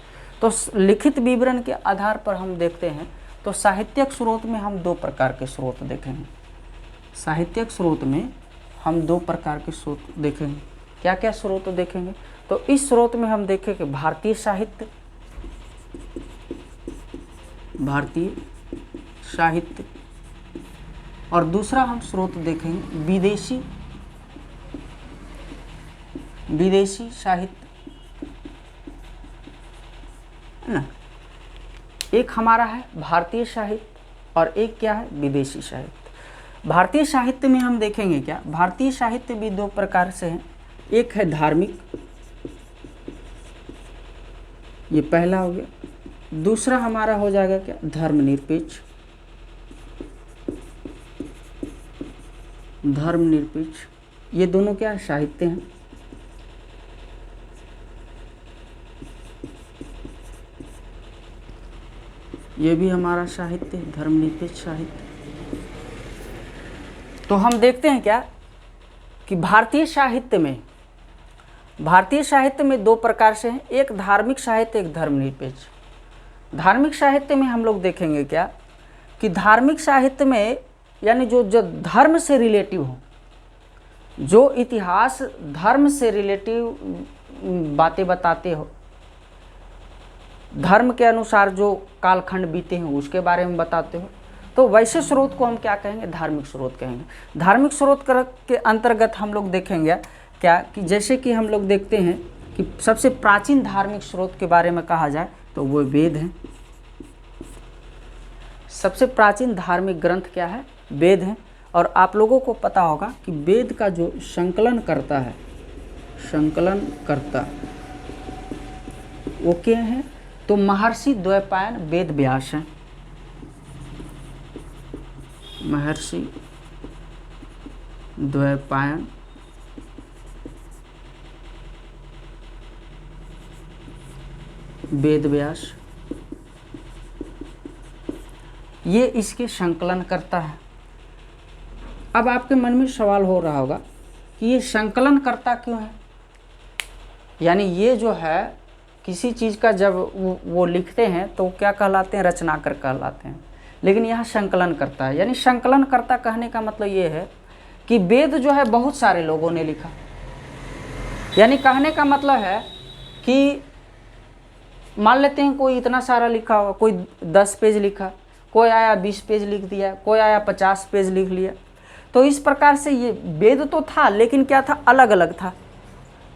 तो लिखित विवरण के आधार पर हम देखते हैं तो साहित्यक स्रोत में हम दो प्रकार के स्रोत देखेंगे। साहित्यक स्रोत में हम दो प्रकार के स्रोत देखेंगे। क्या क्या स्रोत देखेंगे, तो इस स्रोत में हम देखेंगे भारतीय साहित्य, भारतीय साहित्य, और दूसरा हम स्रोत देखेंगे विदेशी साहित्य, है ना। एक हमारा है भारतीय साहित्य और एक क्या है, विदेशी साहित्य। भारतीय साहित्य में हम देखेंगे क्या, भारतीय साहित्य भी दो प्रकार से है। एक है धार्मिक, ये पहला हो गया। दूसरा हमारा हो जाएगा क्या, धर्मनिरपेक्ष। धर्मनिरपेक्ष, ये दोनों क्या साहित्य हैं। ये भी हमारा साहित्य, धर्मनिरपेक्ष साहित्य। तो हम देखते हैं क्या कि भारतीय साहित्य में दो प्रकार से हैं, एक धार्मिक साहित्य, एक धर्मनिरपेक्ष। धार्मिक साहित्य में हम लोग देखेंगे क्या कि धार्मिक साहित्य में यानी जो धर्म से रिलेटिव हो, जो इतिहास धर्म से रिलेटिव बातें बताते हो, धर्म के अनुसार जो कालखंड बीते हैं उसके बारे में बताते हो, तो वैसे स्रोत को हम क्या कहेंगे, धार्मिक स्रोत कहेंगे। धार्मिक स्रोत के अंतर्गत हम लोग देखेंगे क्या कि जैसे कि हम लोग देखते हैं कि सबसे प्राचीन धार्मिक स्रोत के बारे में कहा जाए तो वो वेद हैं। सबसे प्राचीन धार्मिक ग्रंथ क्या है, वेद हैं। और आप लोगों को पता होगा कि वेद का जो संकलन करता है, संकलन करता वो क्या है, तो महर्षि द्वैपायन वेद व्यास हैं। महर्षि द्वैपायन वेद व्यास, ये इसके संकलन करता है। अब आपके मन में सवाल हो रहा होगा कि ये संकलन करता क्यों है, यानी ये जो है किसी चीज़ का जब वो लिखते हैं तो क्या कहलाते हैं, रचनाकार कहलाते हैं। लेकिन यहाँ संकलन करता है, यानी संकलन करता कहने का मतलब ये है कि वेद जो है बहुत सारे लोगों ने लिखा। यानी कहने का मतलब है कि मान लेते हैं कोई इतना सारा लिखा होगा, कोई 10 पेज लिखा, कोई आया 20 पेज लिख दिया, कोई आया 50 पेज लिख लिया। तो इस प्रकार से ये वेद तो था लेकिन क्या था, अलग अलग था।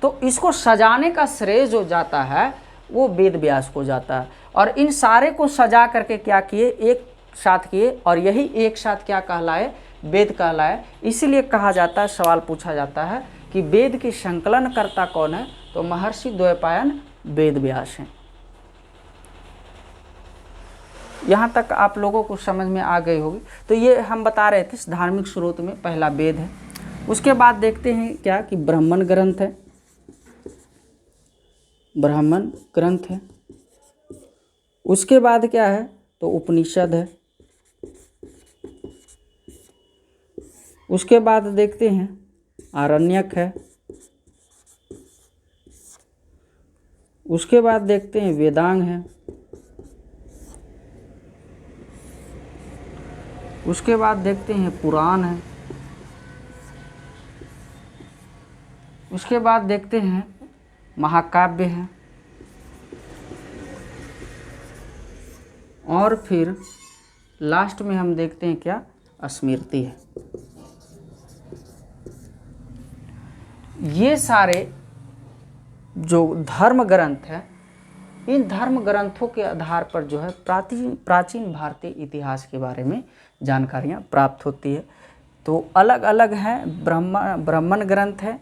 तो इसको सजाने का श्रेय जो जाता है वो वेद व्यास को जाता है। और इन सारे को सजा करके क्या किए, एक साथ किए, और यही एक साथ क्या कहलाए, वेद कहलाए। इसीलिए कहा जाता है, सवाल पूछा जाता है कि वेद की संकलन करता कौन है, तो महर्षि द्वैपायन वेद व्यास हैं। यहाँ तक आप लोगों को समझ में आ गई होगी। तो ये हम बता रहे थे धार्मिक स्रोत में पहला वेद है। उसके बाद देखते हैं क्या कि ब्राह्मण ग्रंथ है, ब्राह्मण ग्रंथ है। उसके बाद क्या है, तो उपनिषद है। उसके बाद देखते हैं आरण्यक है। उसके बाद देखते हैं वेदांग है। उसके बाद देखते हैं पुराण है। उसके बाद देखते हैं महाकाव्य है। और फिर लास्ट में हम देखते हैं क्या, स्मृति है। ये सारे जो धर्म ग्रंथ हैं इन धर्म ग्रंथों के आधार पर जो है प्राचीन भारतीय इतिहास के बारे में जानकारियाँ प्राप्त होती है। तो अलग अलग हैं, ब्राह्मण ग्रंथ है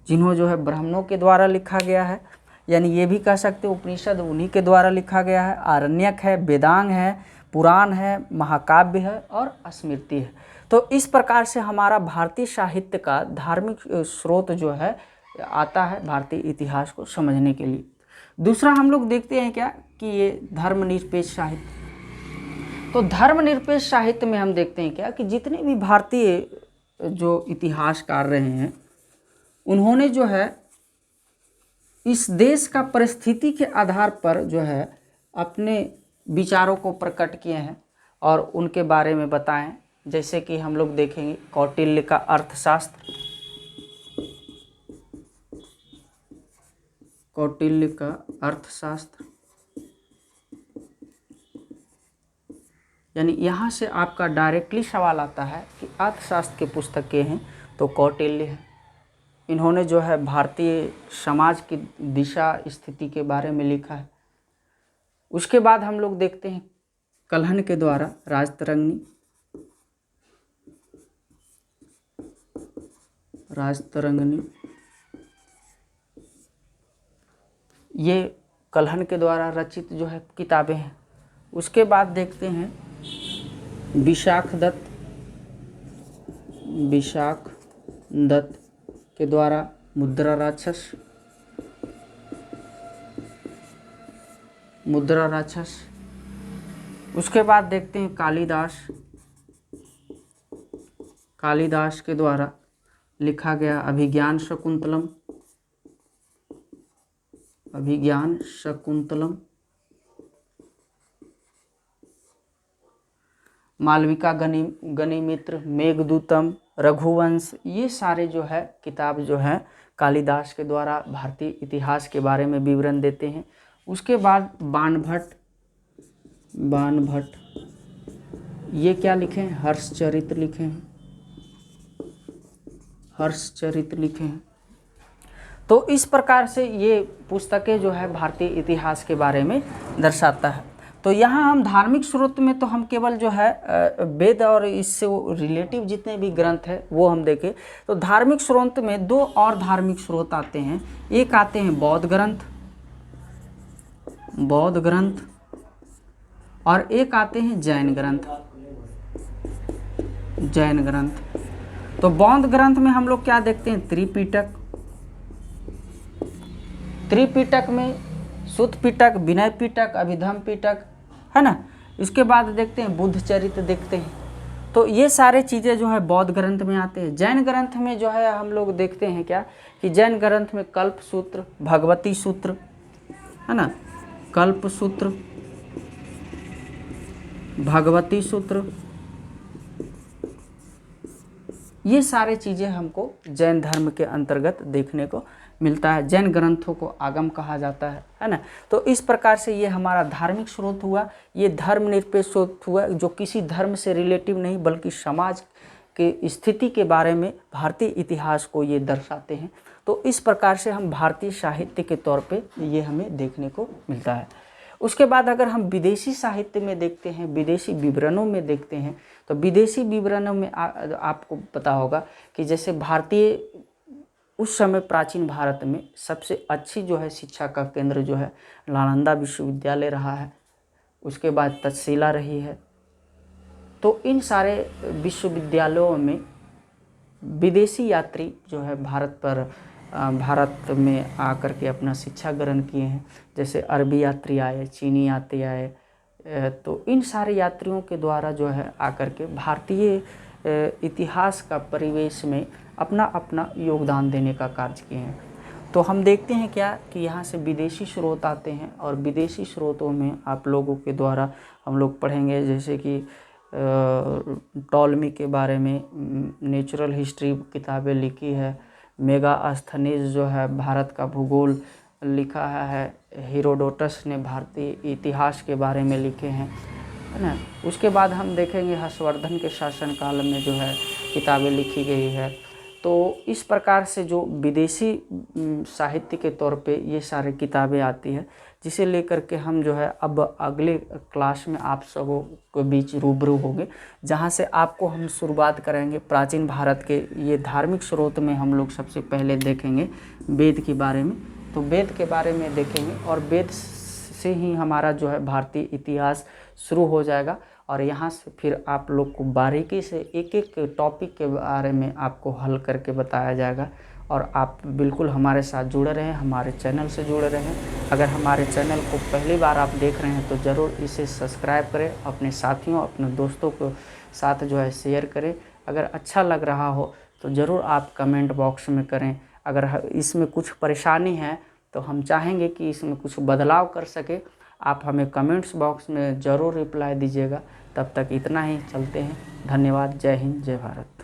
जिन्हों जो है ब्राह्मणों के द्वारा लिखा गया है, यानी ये भी कह सकते हो उपनिषद उन्हीं के द्वारा लिखा गया है। आरण्यक है, वेदांग है, पुराण है, महाकाव्य है और स्मृति है। तो इस प्रकार से हमारा भारतीय साहित्य का धार्मिक स्रोत जो है आता है भारतीय इतिहास को समझने के लिए। दूसरा हम लोग देखते हैं क्या कि ये धर्मनिरपेक्ष साहित्य। तो धर्मनिरपेक्ष साहित्य में हम देखते हैं क्या कि जितने भी भारतीय जो इतिहासकार रहे हैं उन्होंने जो है इस देश का परिस्थिति के आधार पर जो है अपने विचारों को प्रकट किए हैं और उनके बारे में बताएं। जैसे कि हम लोग देखेंगे कौटिल्य का अर्थशास्त्र, कौटिल्य का अर्थशास्त्र, यानी यहाँ से आपका डायरेक्टली सवाल आता है कि अर्थशास्त्र की पुस्तकें हैं तो कौटिल्य है। इन्होंने जो है भारतीय समाज की दिशा स्थिति के बारे में लिखा है। उसके बाद हम लोग देखते हैं कल्हण के द्वारा राजतरंगिणी, ये कल्हण के द्वारा रचित जो है किताबें हैं। उसके बाद देखते हैं विशाख दत्त के द्वारा मुद्रा राक्षस। उसके बाद देखते हैं कालिदास के द्वारा लिखा गया अभिज्ञान शकुंतलम। मालविका गनिमित्र, मेघदूतम, रघुवंश, ये सारे जो है किताब जो है कालिदास के द्वारा भारतीय इतिहास के बारे में विवरण देते हैं। उसके बाद बाणभट्ट, ये क्या लिखे हैं? हर्षचरित लिखे हैं। तो इस प्रकार से ये पुस्तकें जो है भारतीय इतिहास के बारे में दर्शाता है। तो यहाँ हम धार्मिक स्रोत में तो हम केवल जो है वेद और इससे रिलेटिव जितने भी ग्रंथ हैं वो हम देखें। तो धार्मिक स्रोत में दो और धार्मिक स्रोत आते हैं। एक आते हैं बौद्ध ग्रंथ और एक आते हैं जैन ग्रंथ। तो बौद्ध ग्रंथ में हम लोग क्या देखते हैं? त्रिपिटक में सुत्त पिटक, विनय पिटक, अभिधम पिटक, है ना। इसके बाद देखते हैं बुद्ध चरित देखते हैं। तो ये सारे चीज़ें जो है बौद्ध ग्रंथ में आते हैं। जैन ग्रंथ में जो है हम लोग देखते हैं क्या कि जैन ग्रंथ में कल्प सूत्र, भगवती सूत्र, है ना, कल्प सूत्र, भगवती सूत्र, ये सारे चीज़ें हमको जैन धर्म के अंतर्गत देखने को मिलता है। जैन ग्रंथों को आगम कहा जाता है ना। तो इस प्रकार से ये हमारा धार्मिक स्रोत हुआ, ये धर्मनिरपेक्ष स्रोत हुआ जो किसी धर्म से रिलेटिव नहीं बल्कि समाज के स्थिति के बारे में भारतीय इतिहास को ये दर्शाते हैं। तो इस प्रकार से हम भारतीय साहित्य के तौर पे ये हमें देखने को मिलता है। उसके बाद अगर हम विदेशी साहित्य में देखते हैं, विदेशी विवरणों में देखते हैं, तो विदेशी विवरणों में आपको पता होगा कि जैसे भारतीय उस समय प्राचीन भारत में सबसे अच्छी जो है शिक्षा का केंद्र जो है नालंदा विश्वविद्यालय रहा है। उसके बाद तक्षशिला रही है। तो इन सारे विश्वविद्यालयों में विदेशी यात्री जो है भारत में आकर के अपना शिक्षा ग्रहण किए हैं। जैसे अरबी यात्री आए, चीनी यात्री आए, तो इन सारे यात्रियों के द्वारा जो है आकर के भारतीय इतिहास का परिवेश में अपना अपना योगदान देने का कार्य किए हैं। तो हम देखते हैं क्या कि यहाँ से विदेशी स्रोत आते हैं और विदेशी स्रोतों में आप लोगों के द्वारा हम लोग पढ़ेंगे जैसे कि टॉलमी के बारे में नेचुरल हिस्ट्री किताबें लिखी है। मेगास्थनीज जो है भारत का भूगोल लिखा है। हेरोडोटस ने भारतीय इतिहास के बारे में लिखे हैं, है ना। उसके बाद हम देखेंगे हर्षवर्धन के शासनकाल में जो है किताबें लिखी गई है। तो इस प्रकार से जो विदेशी साहित्य के तौर पे ये सारी किताबें आती है, जिसे लेकर के हम जो है अब अगले क्लास में आप सबों के बीच रूबरू होंगे, जहाँ से आपको हम शुरुआत करेंगे प्राचीन भारत के ये धार्मिक स्रोत में हम लोग सबसे पहले देखेंगे वेद के बारे में। तो वेद के बारे में देखेंगे और वेद से ही हमारा जो है भारतीय इतिहास शुरू हो जाएगा और यहाँ से फिर आप लोग को बारीकी से एक एक टॉपिक के बारे में आपको हल करके बताया जाएगा। और आप बिल्कुल हमारे साथ जुड़े रहें, हमारे चैनल से जुड़े रहें। अगर हमारे चैनल को पहली बार आप देख रहे हैं तो ज़रूर इसे सब्सक्राइब करें, अपने साथियों अपने दोस्तों को साथ जो है शेयर करें। अगर अच्छा लग रहा हो तो ज़रूर आप कमेंट बॉक्स में करें। अगर इसमें कुछ परेशानी है तो हम चाहेंगे कि इसमें कुछ बदलाव कर सके, आप हमें कमेंट्स बॉक्स में ज़रूर रिप्लाई दीजिएगा। तब तक इतना ही, चलते हैं। धन्यवाद। जय हिंद, जय भारत।